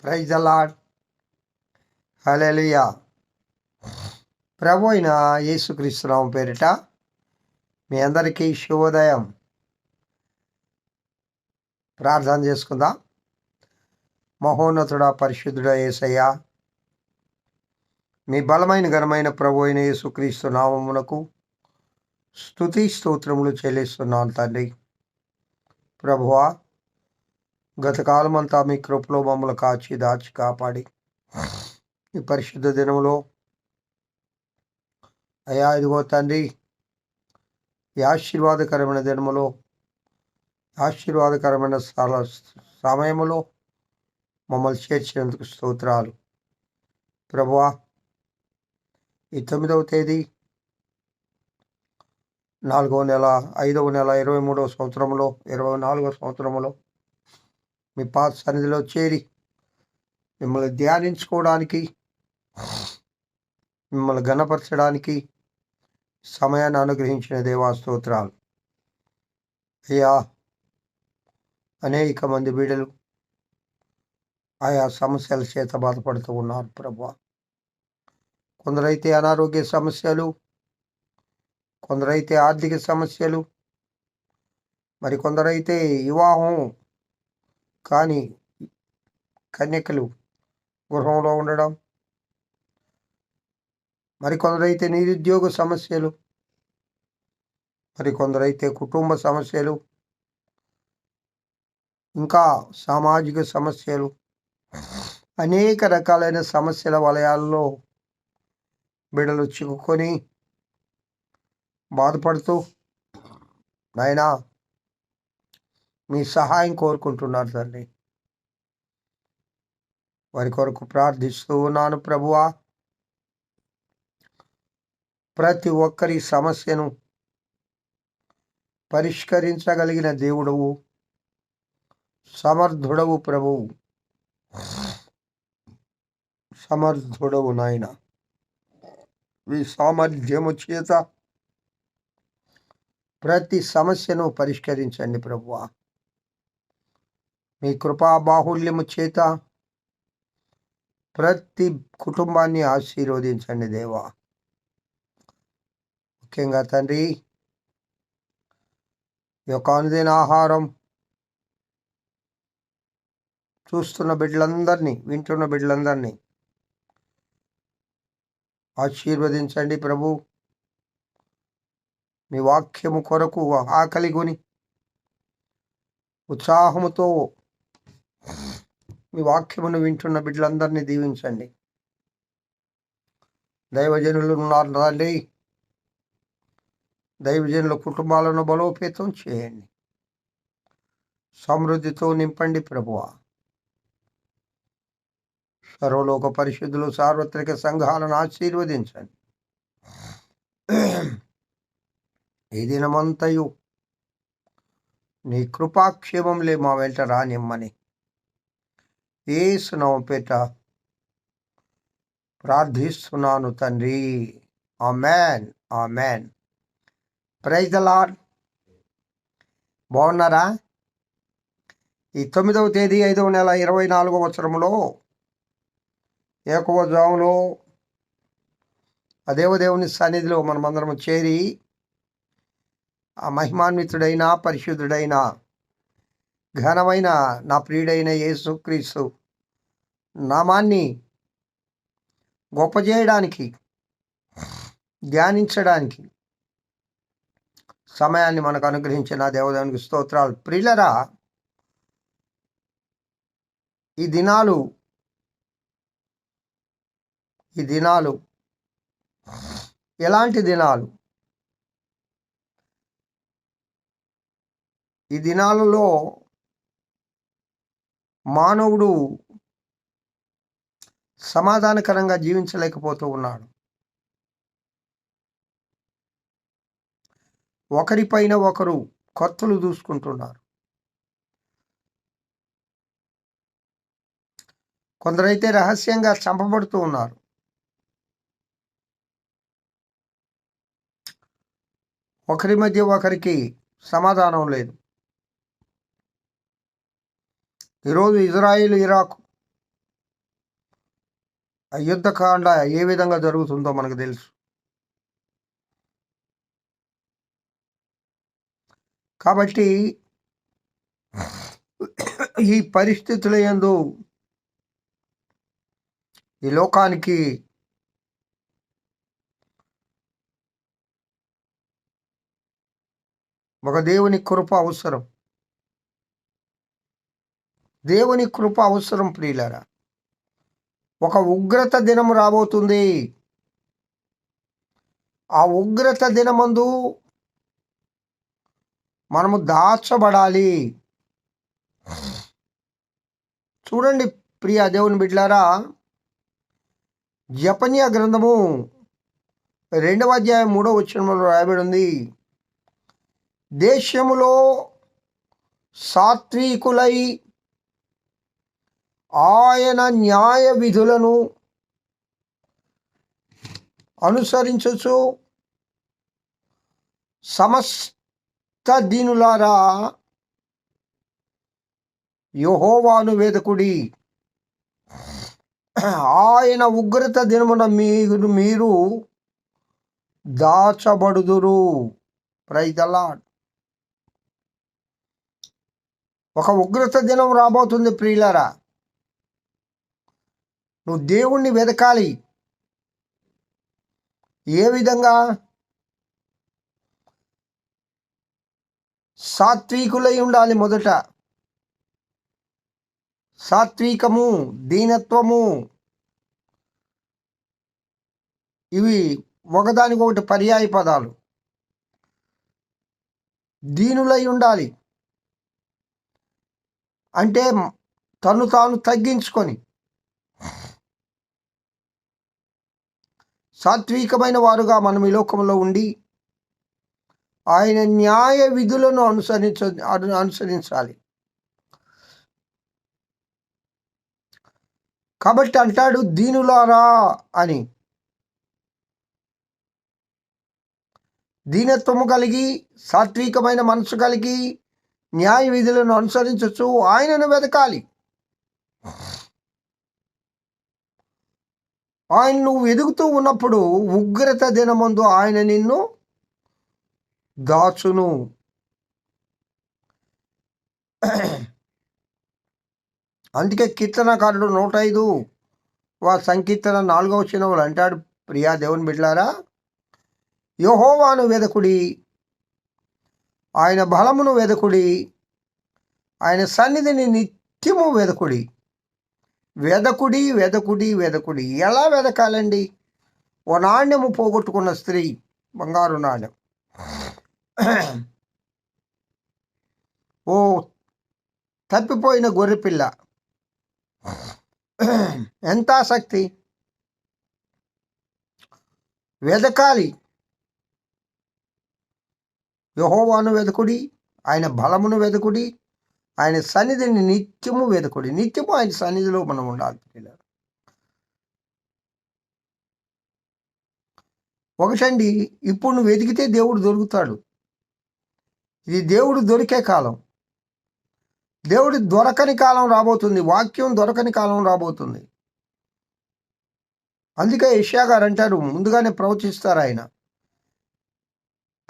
Praise the lord. Hallelujah. ప్రభు అయిన యేసుక్రీస్తు నామం పేరిట మీ అందరికీ శుభోదయం. ప్రార్థన చేసుకుందాం. మహోన్నతుడా, పరిశుద్ధుడా యేసయ్యా, మీ బలమైన ఘనమైన ప్రభు అయిన యేసుక్రీస్తు నామమునకు స్తుతి స్తోత్రములు చెల్లిస్తున్నాను తండ్రి. ప్రభువా, గతకాలమంతా మీ కృపలో మమ్మల్ని కాచి దాచి కాపాడి ఈ పరిశుద్ధ దినములో అయ్యా ఇదిగో తండ్రి, ఈ ఆశీర్వాదకరమైన దినములో ఆశీర్వాదకరమైన సమయములో మమ్మల్ని చేర్చినందుకు స్తోత్రాలు. ప్రభువా, ఈ 9వ తేదీ 4వ నెల 5వ నెల 23వ సంవత్సరంలో 24వ సంవత్సరంలో మీ పాద సన్నిధిలో చేరి మిమ్మల్ని ధ్యానించుకోవడానికి, మిమ్మల్ని ఘనపరచడానికి సమయాన్ని అనుగ్రహించిన దేవా స్తోత్రాలు. అయ్యా, అనేక మంది బిడ్డలు ఆయా సమస్యల చేత బాధపడుతూ ఉన్నారు ప్రభువా. కొందరైతే అనారోగ్య సమస్యలు, కొందరైతే ఆర్థిక సమస్యలు, మరి కొందరైతే వివాహం కానీ కన్యకలు గృహంలో ఉండడం, మరి కొందరైతే నిరుద్యోగ సమస్యలు, మరి కొందరైతే కుటుంబ సమస్యలు, ఇంకా సామాజిక సమస్యలు, అనేక రకాలైన సమస్యల వలయాల్లో బిడ్డలు చిక్కుకొని బాధపడుతూ నాయనా మీ సహాయం కోరుకుంటున్నారు తండ్రి. వారి కొరకు ప్రార్థిస్తూ ఉన్నాను ప్రభువా. ప్రతి ఒక్కరి సమస్యను పరిష్కరించగలిగిన దేవుడవు, సమర్థుడవు ప్రభువు, సమర్థుడవు నాయన. మీ సామర్థ్యము చేత ప్రతి సమస్యను పరిష్కరించండి ప్రభువా. మీ కృపా బాహుల్యము చేత ప్రతి కుటుంబాన్ని ఆశీర్వదించండి దేవా. ముఖ్యంగా తండ్రి, ఈ యొక్క అనుదిన ఆహారం చూస్తున్న బిడ్డలందరినీ, వింటున్న బిడ్డలందరినీ ఆశీర్వదించండి ప్రభు. మీ వాక్యము కొరకు ఆకలి కొని ఉత్సాహముతో మీ వాక్యమును వింటున్న బిడ్డలందరినీ దీవించండి. దైవజనులు ఉన్నారు తండ్రి, దైవజనుల కుటుంబాలను బలోపేతం చేయండి, సమృద్ధితో నింపండి ప్రభువా. సర్వలోక పరిశుద్ధులు, సార్వత్రిక సంఘాలను ఆశీర్వదించండి. ఈ దినమంతయు నీ కృపాక్షేమంలే మా వెంట రానిమ్మని యేసు నామం పేరిట ప్రార్థిస్తున్నాను తండ్రి. Amen, amen. Praise the lord. బాగున్నారా? ఈ 9వ తేదీ 5వ నెల 24వ సంవత్సరంలో ఏకవజాములో ఆ దేవదేవుని సన్నిధిలో మనమందరం చేరి ఆ మహిమాన్వితుడైన, పరిశుద్ధుడైన, ఘనమైన నా ప్రియుడైన యేసుక్రీస్తు నామాన్ని గొప్ప చేయడానికి, ధ్యానించడానికి సమయాన్ని మనకు అనుగ్రహించిన దేవదేవునికి స్తోత్రాలు. ప్రియులరా, ఈ దినాలు ఎలాంటి దినాలు? ఈ దినాలలో మానవుడు సమాధానకరంగా జీవించలేకపోతూ ఉన్నాడు. ఒకరిపైన ఒకరు కత్తులు దూసుకుంటున్నారు. కొందరైతే రహస్యంగా చంపబడుతూ ఉన్నారు. ఒకరి మధ్య ఒకరికి సమాధానం లేదు. ఈరోజు ఇజ్రాయిల్, ఇరాక్ ఆ యుద్ధకాండ ఏ విధంగా జరుగుతుందో మనకు తెలుసు. కాబట్టి ఈ పరిస్థితుల యందు ఈ లోకానికి ఒక దేవుని కృప అవసరం. దేవుని కృప అవసరం ప్రియులారా. ఒక ఉగ్రత దినం రాబోతుంది. ఆ ఉగ్రత దినమందు మనము దాచబడాలి. చూడండి ప్రియ దేవుని బిడ్డలారా, జెఫన్యా గ్రంథము 2వ అధ్యాయం 3వ వచనంలో రాయబడి ఉంది. దేశములో సాత్వికులై ఆయన న్యాయ విధులను అనుసరించుచు సమస్త దీనులారా యెహోవాను వెదకుడి. ఆయన ఉగ్రత దినమున మీరు దాచబడుదురు. Praise the lord. ఒక ఉగ్రత దినం రాబోతుంది ప్రియులారా. నువ్వు దేవుణ్ణి వెదకాలి. ఏ విధంగా? సాత్వికులై ఉండాలి. మొదట సాత్వికము, దీనత్వము, ఇవి ఒకదానికొకటి పర్యాయ పదాలు. దీనులై ఉండాలి అంటే తను తాను తగ్గించుకొని సాత్వికమైన వారుగా మనం ఈ లోకంలో ఉండి ఆయన న్యాయ విధులను అనుసరించాలి. కాబట్టి అంటాడు దీనులారా అని. దీనత్వము కలిగి సాత్వికమైన మనసు కలిగి న్యాయ విధులను అనుసరించచ్చు ఆయనను వెతకాలి. ఆయన నువ్వు ఎదుగుతూ ఉన్నప్పుడు ఉగ్రత దినమందు ఆయన నిన్ను దాచును. అందుకే కీర్తనకారుడు 105 సంకీర్తన 4వ వచనంలో అంటాడు, ప్రియా దేవుని బిడ్డలారా, యెహోవాను వెదకుడి, ఆయన బలమును వెదకుడి, ఆయన సన్నిధిని నిత్యము వెదకుడి. వెదకుడి వెదకుడి వెదకుడి. ఎలా వెదకాలండి? ఓ నాణ్యము పోగొట్టుకున్న స్త్రీ, బంగారు నాణ్యం, ఓ తప్పిపోయిన గొర్రెపిల్ల, ఎంత ఆసక్తి! వెదకాలి. యెహోవాను వెదకుడి, ఆయన బలమును వెదకుడి, ఆయన సన్నిధిని నిత్యము వెదకుడి. నిత్యము ఆయన సన్నిధిలో మనం ఉండాలి. ఒకటండి, ఇప్పుడు నువ్వు వెతికితే దేవుడు దొరుకుతాడు. ఇది దేవుడు దొరికే కాలం. దేవుడి దొరకని కాలం రాబోతుంది. వాక్యం దొరకని కాలం రాబోతుంది. అందుకే యెషయా గారు అంటారు, ముందుగానే ప్రవచిస్తారు ఆయన.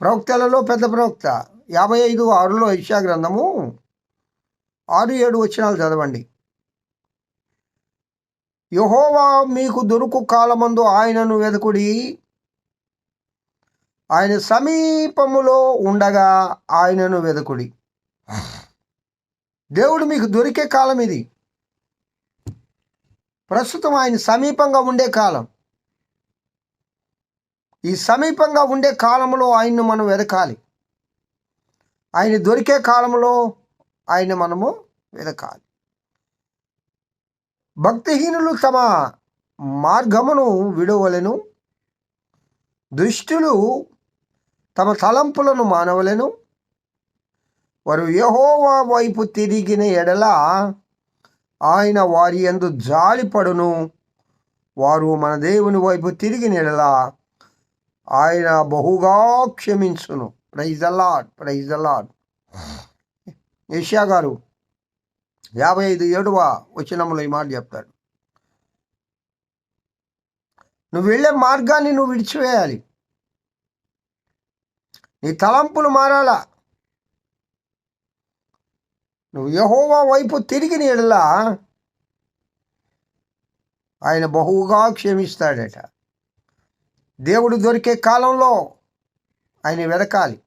ప్రవక్తలలో పెద్ద ప్రవక్త 55:6 యెషయా గ్రంథము 6-7 వచనాలు చదవండి. యెహోవా మీకు దొరుకు కాలమందు ఆయనను వెదకుడి, ఆయన సమీపములో ఉండగా ఆయనను వెదకుడి. దేవుడు మీకు దొరికే కాలం ఇది. ప్రస్తుతం ఆయన సమీపంగా ఉండే కాలం. ఈ సమీపంగా ఉండే కాలంలో ఆయన్ను మనం వెదకాలి. ఆయన దొరికే కాలంలో ఆయన మనము వెదకాలి. భక్తిహీనులు తమ మార్గమును విడవలెను, దుష్టులు తమ తలంపులను మానవలెను. వారు యెహోవా వైపు తిరిగిన ఎడల ఆయన వారి యందు జాలిపడును. వారు మన దేవుని వైపు తిరిగిన ఎడల ఆయన బహుగా క్షమించును. Praise the lord, praise the lord. యెషయా గారు 55:7 వచనంలో ఈ మాట చెప్తాడు. నువ్వు వెళ్ళే మార్గాన్ని నువ్వు విడిచివేయాలి. నీ తలంపులు మారాలా. నువ్వు యెహోవా వైపు తిరిగిన యెడల ఆయన బహుగా క్షమిస్తాడట. దేవుడు దొరికే కాలంలో ఆయన వెదకాలి.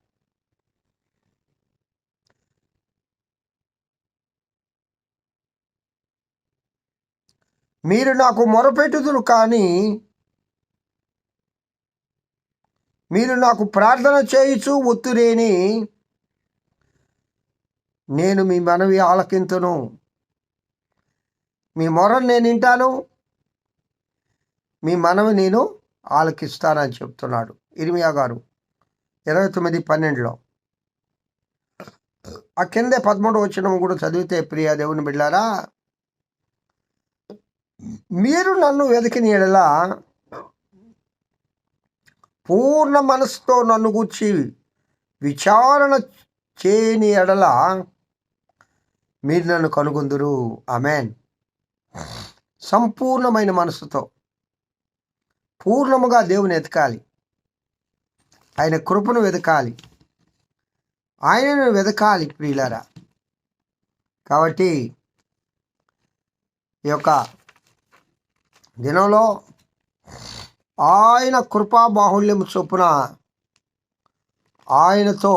మీరు నాకు మొరపెట్టుదురు కానీ మీరు నాకు ప్రార్థన చేయుచు ఒత్తురేని నేను మీ మనవి ఆలకింతును. మీ మొరను నేను వింటాను, మీ మనవి నేను ఆలకిస్తానని చెప్తున్నాడు ఇర్మియా గారు 29:12. ఆ కిందే 13 వచనం కూడా చదివితే, ప్రియ దేవుని బిడ్డలారా, మీరు నన్ను వెతికిన యెడల పూర్ణ మనసుతో నన్ను గూర్చి విచారణ చేయని యెడల మీరు నన్ను కనుగొందురు. ఆమేన్. సంపూర్ణమైన మనసుతో పూర్ణముగా దేవుని వెతకాలి. ఆయన కృపను వెతకాలి, ఆయనను వెతకాలి ప్రియులారా. కాబట్టి ఈ యొక్క దినంలో ఆయన కృపా బాహుళ్యం చొప్పున ఆయనతో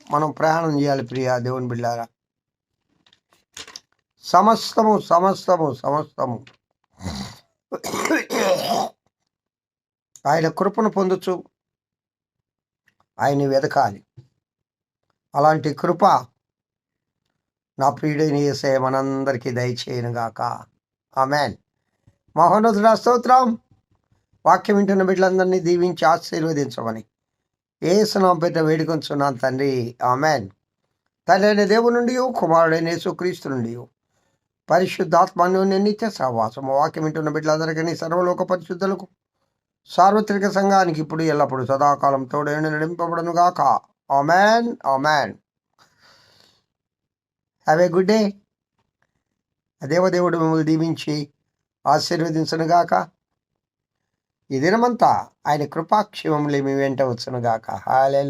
మనం ప్రయాణం చేయాలి. ప్రియ దేవుని బిడ్డలారా, సమస్తము సమస్తము సమస్తము ఆయన కృపను పొందొచ్చు, ఆయన వెతకాలి. అలాంటి కృప నా ప్రియుడైన యేసయ్య మనందరికీ దయచేయనుగాక. ఆమేన్. మహోన్నతుడా స్తోత్రం. వాక్యం వింటున్న బిడ్డలందరినీ దీవించి ఆశీర్వదించమని యేసు నామమున పేరిట వేడుకొంచున్నాను తండ్రి. ఆమేన్. తండ్రి అయిన దేవుని నుండి, కుమారుడైన యేసుక్రీస్తు నుండి, పరిశుద్ధాత్మను నిత్య సహవాసము వాక్యం వింటున్న బిడ్డలందరికీ, సర్వలోక పరిశుద్ధులకు, సార్వత్రిక సంఘానికి ఇప్పుడు ఎల్లప్పుడు సదాకాలం తోడైన నడిపింపబడును గాక. Amen. Amen. Have a good day. దేవదేవుడు మిమ్మల్ని దీవించి ఆశీర్వదించునుగాక. ఈ దినమంతా ఆయన కృపాక్షేమములు మీ వెంట వచ్చునుగాక. హల్లెలూయా.